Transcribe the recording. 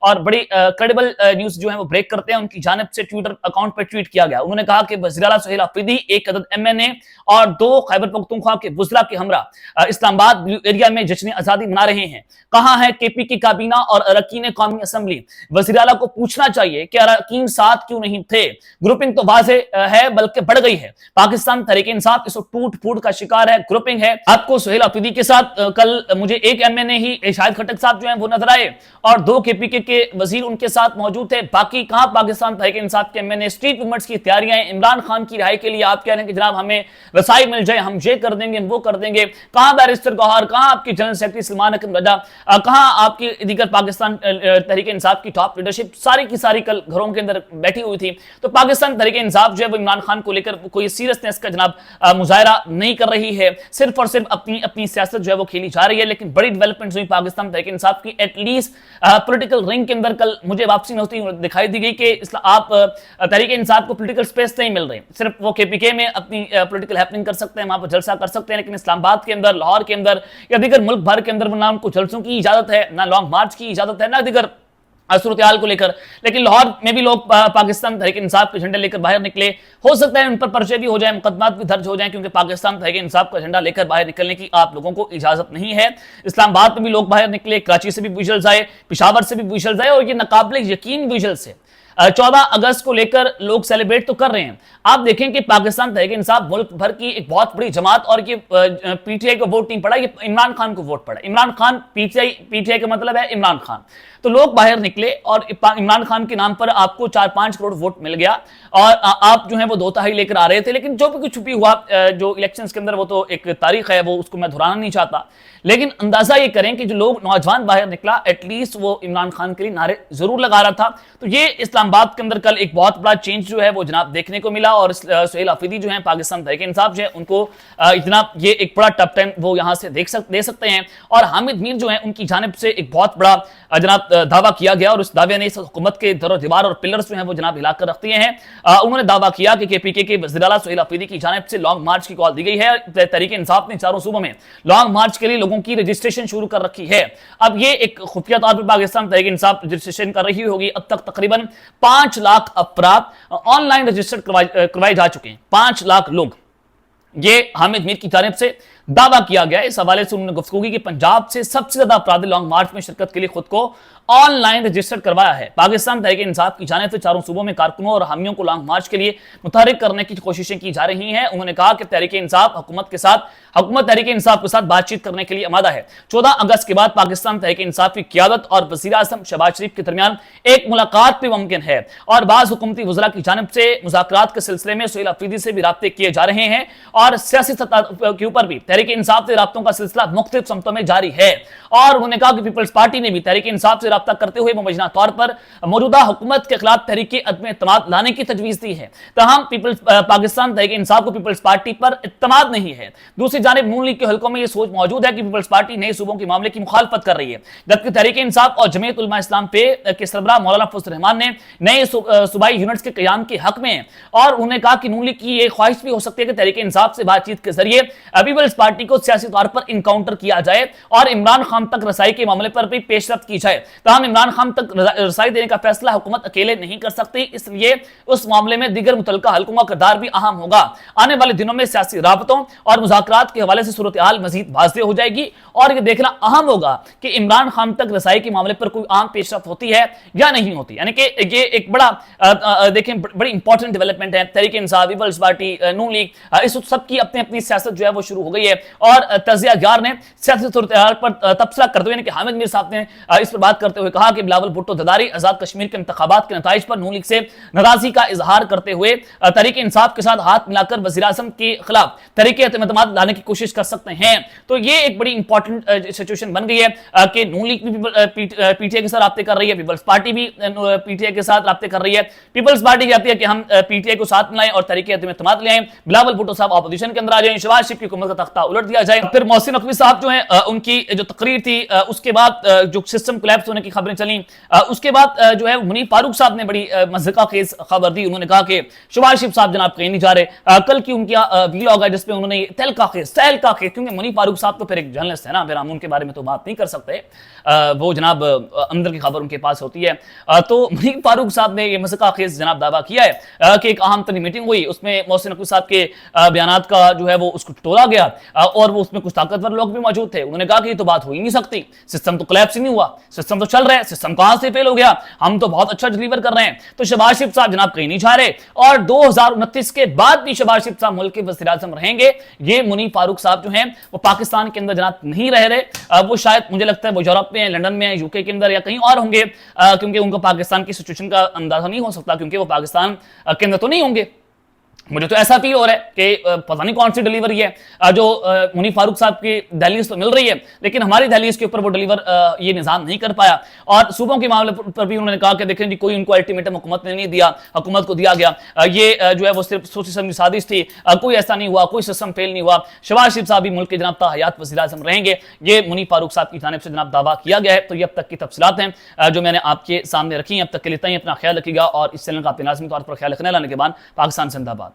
اور بڑی credible news جو ہے وہ بریک کرتے ہیں، ان کی جانب سے ٹویٹر اکاؤنٹ پر ٹویٹ کیا گیا. انہوں نے کہا کہ وزیر اعلیٰ سہیل آفریدی 1 عدد MNA اور 2 خیبر پختونخوا کے وزراء کے ہمراہ اسلام آباد بلو ایریا میں جشن آزادی منا رہے ہیں. کہاں ہے KP کی کابینہ اور اراکین قومی اسمبلی؟ وزیر اعلیٰ کو پوچھنا چاہیے کہ اراکین ساتھ کیوں نہیں تھے. گروپنگ تو واضح ہے بلکہ بڑھ گئی ہے. پاکستان تحریک انصاف اس وقت ٹوٹ پھوٹ کا شکار ہے، گروپنگ ہے. آپ کو سہیل آفریدی کے ساتھ کل مجھے 1 MNA ہی شاہد خٹک صاحب جو ہیں وہ نظر آئے اور 2 KPK کے وزیر ان کے ساتھ موجود تھے. باقی کہاں پاکستان تحریک انصاف کے MNA؟ اسٹریٹ موومنٹس کی تیاریاں ہیں. عمران خان کی رہائی کے لیے آپ کہہ رہے ہیں کہ جناب ہمیں رسائی مل جائے، ہم یہ کر دیں گے، وہ کر دیں گے. کہاں بیرسٹر گوہر، کہاں آپ کی جنرل سیکرٹری سلمان حکم رضا، کہاں آپ کی دیگر پاکستان تحریک انصاف کی ٹاپ لیڈرشپ؟ ساری کی ساری کل گھروں کے اندر بیٹھی ہوئی تھی. تو پاکستان تحریک انصاف جو ہے وہ عمران خان کو لے کر کوئی سیریسنس کا جناب مظاہرہ نہیں کر رہی ہے، صرف اور صرف اپنی سیاست جو ہے وہ کھیلی جا رہی ہے. لیکن بڑی ڈیولپمنٹس ہوئی پاکستان تحریک انصاف کی. ایٹ لیسٹ پولیٹیکل رنگ کے اندر کل مجھے واپسی نہ ہوتی دکھائی دی گئی کہ آپ تحریک انصاف کو پولیٹیکل سپیس نہیں مل رہی. صرف وہ KPK میں اپنی پولیٹیکل ہیپننگ کر سکتے ہیں، وہاں پر جلسہ کر سکتے ہیں، لیکن اسلام آباد کے اندر، لاہور کے اندر یا دیگر ملک بھر کے اندر نہ ان کو جلسوں کی اجازت ہے، نہ لانگ مارچ کی اجازت ہے، نہ دیگر صورتحال کو لے کر. لیکن لاہور میں بھی لوگ پاکستان تحریک انصاف کے جھنڈے لے کر باہر نکلے. ہو سکتا ہے ان پر پرچے بھی ہو جائیں، مقدمات بھی درج ہو جائیں، کیونکہ پاکستان تحریک انصاف کا جھنڈا لے کر باہر نکلنے کی آپ لوگوں کو اجازت نہیں ہے. اسلام آباد میں بھی لوگ باہر نکلے، کراچی سے بھی ویژلز آئے، پشاور سے بھی ویژلز آئے، اور یہ ناقابل یقین ویژلز ہے. 14 اگست کو لے کر لوگ سیلیبریٹ تو کر رہے ہیں. آپ دیکھیں کہ پاکستان تحریک انصاف ملک بھر کی ایک بہت بڑی جماعت، اور یہ PTI کو ووٹ نہیں پڑا، یہ عمران خان کو ووٹ پڑا. عمران خان PTI کا مطلب ہے عمران خان. تو لوگ باہر نکلے اور عمران خان کے نام پر آپ کو 4-5 کروڑ ووٹ مل گیا اور آپ جو ہیں وہ 2/3 لے کر آ رہے تھے. لیکن جو بھی کچھ چھپی ہوا جو الیکشنز کے اندر، وہ تو ایک تاریخ ہے، وہ اس کو میں دہرانا نہیں چاہتا. لیکن اندازہ یہ کریں کہ جو لوگ نوجوان باہر نکلا، ایٹ لیسٹ وہ عمران خان کے لیے نعرے ضرور لگا رہا تھا. تو یہ اسلام آباد کے اندر کل ایک بہت بڑا چینج جو ہے وہ جناب دیکھنے کو ملا. اور سہیل آفریدی جو ہیں پاکستان تحریک انصاف جو ہے ان کو جناب یہ ایک بڑا ٹپ ٹائم وہ یہاں سے دے سکتے ہیں. اور حامد میر جو ہیں ان کی جانب سے ایک بہت بڑا جناب دعویٰ کیا گیا، اور اس دعوے نے اس حکومت کے در و دیوار اور پلرز جو ہیں وہ جناب ہلا کر رکھ دیے ہیں. انہوں نے دعویٰ کیا کہ KPK کے وزیر اعلیٰ سہیل آفریدی کی جانب سے لانگ مارچ کی کال دی گئی ہے. تحریک انصاف نے 4 صوبوں میں لانگ مارچ کے لیے لوگوں کی رجسٹریشن شروع کر رکھی ہے. اب یہ ایک خفیہ طور پر پاکستان تحریک انصاف رجسٹریشن کر رہی ہوگی. اب تک تقریباً 5 لاکھ افراد آن لائن رجسٹر کروائے جا چکے ہیں. 5 لاکھ لوگ. یہ حامد میر کی جانب سے دعویٰ کیا گیا. اس حوالے سے انہوں نے گفتگو کی کہ پنجاب سے سب سے زیادہ افراد لانگ مارچ میں شرکت کے لیے خود کو آن لائن رجسٹر کروایا ہے. پاکستان تحریک انصاف کی جانب سے 4 صوبوں میں کارکنوں اور حامیوں کو لانگ مارچ کے لیے متحرک کرنے کی کوششیں کی جا رہی ہیں. انہوں نے کہا کہ تحریک انصاف حکومت تحریک انصاف کے ساتھ بات چیت کرنے کے لیے آمادہ ہے. 14 اگست کے بعد پاکستان تحریک انصاف کی قیادت اور وزیر اعظم شہباز شریف کے درمیان ایک ملاقات بھی ممکن ہے، اور بعض حکومتی وزراء کی جانب سے مذاکرات کے سلسلے میں سہیل آفریدی سے بھی رابطے کیے جا رہے ہیں. اور سیاسی سطح کے اوپر بھی تحریک انصاف سے رابطوں کا سلسلہ مختلف سمتوں میں جاری ہے. اور انہوں نے کہا کہ پیپلز پارٹی نے بھی تحریک انصاف سے رابطہ کرتے ہوئے مبینہ طور پر موجودہ حکومت کے خلاف تحریک عدم اعتماد لانے کی تجویز دی ہے. تاہم پاکستان تحریک انصاف کو پیپلز پارٹی پر اعتماد نہیں ہے. دوسری جانب نون لیگ کے حلقوں میں یہ سوچ موجود ہے کہ پیپلز پارٹی نئے صوبوں کے معاملے کی مخالفت کر رہی ہے، جبکہ تحریک انصاف اور جمعیت علماء اسلام کے سربراہ مولانا فضل الرحمان نے نئے صوبائی یونٹس کے قیام کے حق میں ہیں. اور انہوں نے کہا کہ نون لیگ کی یہ خواہش بھی ہو سکتی ہے کہ تحریک انصاف سے بات چیت کے ذریعے پیپلز پارٹی کو سیاسی طور پر انکاؤنٹر کیا جائے اور عمران خان تک رسائی کے معاملے پر بھی پیش رفت کی جائے. تاہم عمران خان تک رسائی دینے کا فیصلہ حکومت اکیلے نہیں کر سکتی، اس لیے اس معاملے میں دیگر متعلقہ حلقوں کا کردار بھی اہم ہوگا. آنے والے دنوں میں سیاسی رابطوں اور مذاکرات کے حوالے سے صورتحال مزید واضح ہو جائے گی، اور یہ دیکھنا اہم ہوگا کہ عمران خان تک رسائی کے معاملے پر کوئی عام پیش رفت ہوتی ہے یا نہیں ہوتی. یعنی کہ یہ ایک بڑا دیکھیں بڑی امپورٹنٹ ڈیولپمنٹ ہے. تحریک انصاف، پیپلز پارٹی، نون لیگ، اس سب کی اپنی اپنی سیاست جو ہے وہ شروع ہو گئی ہے. اور تجزیہ گار نے سیاسی صورتحال پر تبصرہ کرتے ہوئے، یعنی کہ حامد میر صاحب نے اس پر بات کرتے ہوئے کہا کہ بلاول بھٹو زرداری آزاد کشمیر کے انتخابات کے نتائج پر نون لیگ سے ناراضی کا اظہار کرتے ہوئے تحریک انصاف کے ساتھ ہاتھ ملا کر وزیر اعظم کے خلاف تحریک اعتماد لانے کی کوشش کر سکتے ہیں. تو یہ ایک بڑی امپورٹنٹ سچویشن بن گئی ہے کہ نون لیگ بھی پی ٹی آئی کے ساتھ رابطے کر رہی ہے، پیپلز پارٹی بھی پی ٹی آئی کے ساتھ رابطے کر رہی ہے. پیپلز پارٹی کہتی ہے کہ ہم پی ٹی آئی کو ساتھ ملائیں اور تحریک اعتماد لے آئیں، بلاول بھٹو صاحب اپوزیشن کے اندر آ جائیں، شہباز شریف کی حکومت کا تختہ الٹ دیا جائے. پھر محسن نقوی صاحب جو ہیں ان کی جو تقریر تھی اس کے بعد جو سسٹم کولیپس ہونے ہونے کی خبریں چلیں. اس کے بعد جو ہے منیب فاروق صاحب نے بڑی مضحکہ خیز خبر دی. انہوں نے کہا کہ شہباز شریف صاحب جناب کہیں نہیں جا رہے. کل کی ان کا ویلاگ ہے جس پہ انہوں نے تہلکہ خیز کیونکہ منیب فاروق صاحب تو پھر ایک جرنلسٹ ہے نا, پھر ہم ان کے بارے میں تو بات نہیں کر سکتے, وہ جناب اندر کی خبر ان کے پاس ہوتی ہے. تو منیب فاروق صاحب نے یہ مضحکہ خیز جناب دعویٰ کیا ہے کہ ایک اہم ترین میٹنگ ہوئی, اس میں محسن نقوی صاحب کے بیانات کا جو ہے وہ اس کو ٹولا گیا اور وہ اس میں کچھ طاقتور لوگ بھی موجود تھے. انہوں نے کہا کہ یہ تو بات ہو ہی نہیں سکتی, سسٹم تو کولیپس ہی نہیں ہوا, سسٹم تو چل رہا ہے, سسٹم کہاں سے فیل ہو گیا, ہم تو بہت اچھا ڈیلیور کر رہے ہیں. تو شہباز شریف صاحب جناب کہیں نہیں جا رہے اور 2029 کے بعد بھی شہباز شریف صاحب ملک کے وزیر اعظم رہیں گے. یہ منیب فاروق صاحب جو ہیں وہ پاکستان کے اندر جناب نہیں رہ رہے, وہ شاید مجھے لگتا ہے وہ یورپ میں ہیں, لندن میں ہیں, یو کے اندر یا کہیں اور ہوں گے, کیونکہ ان کو پاکستان کی سچویشن کا اندازہ نہیں ہو سکتا کیونکہ وہ پاکستان کے اندر تو نہیں ہوں گے. مجھے تو ایسا فیل ہو رہا ہے کہ پتہ نہیں کون سی ڈیلیوری ہے جو منیب فاروق صاحب کی دہلیز تو مل رہی ہے لیکن ہماری دہلیز کے اوپر وہ ڈیلیور یہ نظام نہیں کر پایا. اور صوبوں کے معاملے پر بھی انہوں نے کہا کہ دیکھیں جی کوئی ان کو الٹیمیٹم حکومت نے نہیں دیا, حکومت کو دیا گیا, یہ جو ہے وہ صرف سوچ سمجھی سازش تھی, کوئی ایسا نہیں ہوا, کوئی سسٹم فیل نہیں ہوا. شہباز شریف صاحب بھی ملک کے جناب تا حیات وزیر اعظم رہیں گے, یہ منیب فاروق صاحب کی جانب سے جناب دعویٰ کیا گیا ہے. تو یہ اب تک کی تفصیلات ہیں جو میں نے آپ کے سامنے رکھی ہیں. اب تک کے لیے اپنا خیال رکھیے گا اور اس چینل کا اپنے لازمی طور پر خیال رکھنے لانے کے بعد پاکستان زندہ باد.